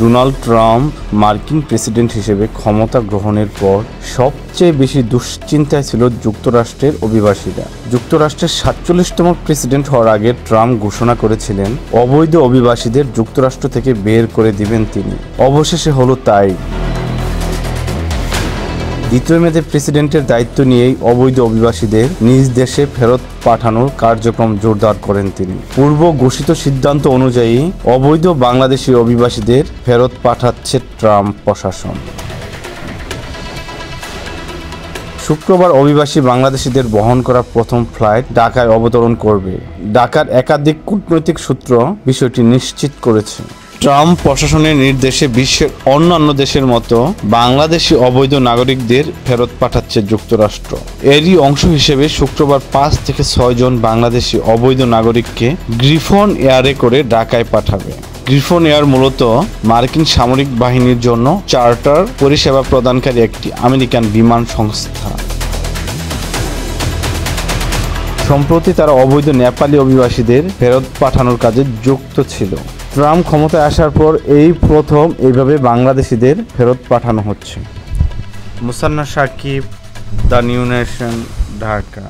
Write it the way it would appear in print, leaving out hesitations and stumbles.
Donald Trump মার্কিন president হিসেবে ক্ষমতা গ্রহণের পর সবচেয়ে বেশি দুশ্চিন্তায় ছিল যুক্তরাষ্ট্রের অভিবাসীরা। যুক্তরাষ্ট্রের ৪৭তম প্রেসিডেন্ট হওয়ার আগে ট্রাম্প ঘোষণা করেছিলেন অবৈধ অভিবাসীদের যুক্তরাষ্ট্র থেকে বের করে দিবেন তিনি। অবশেষে হলো তাই। ২ মেতে প্রেসিডেন্টের দায়িত্ব নিয়েই অবৈধ অভিবাসীদের নিজ দেশে ফেরত পাঠানোর কার্যক্রম জোরদার করেন তিনি। পূর্ব ঘোষিত সিদ্ধান্ত অনুযায়ী অবৈধ বাংলাদেশি অভিবাসীদের ফেরত পাঠাচ্ছে ট্রাম্প প্রশাসন। শুক্রবার অভিবাসী বাংলাদেশিদের বহন করা প্রথম ফ্লাইট ঢাকায় অবতরণ করবে। ঢাকার একাধিক কূটনৈতিক সূত্র বিষয়টি নিশ্চিত করেছে। ট্রাম্প প্রশাসনের নির্দেশে বিশ্বের অন্যান্য দেশের মতো বাংলাদেশি অবৈধ নাগরিকদের ফেরত পাঠাচ্ছে যুক্তরাষ্ট্র। এরই অংশ হিসেবে শুক্রবার ৫ থেকে ৬ জন বাংলাদেশি অবৈধ নাগরিককে গ্রিফন এয়ারে করে ঢাকায় পাঠাবে। গ্রিফন এয়ার মূলত মার্কিন সামরিক বাহিনীর জন্য চার্টার পরিষেবা প্রদানকারী একটি আমেরিকান বিমান সংস্থা। সম্প্রতি তারা অবৈধ নেপালি অভিবাসীদের ফেরত পাঠানোর কাজে যুক্ত ছিল। ট্রাম্প ক্ষমতায় আসার পর এই প্রথম এইভাবে বাংলাদেশিদের ফেরত পাঠানো হচ্ছে। Musanna Sakib, the New Nation, Dhaka.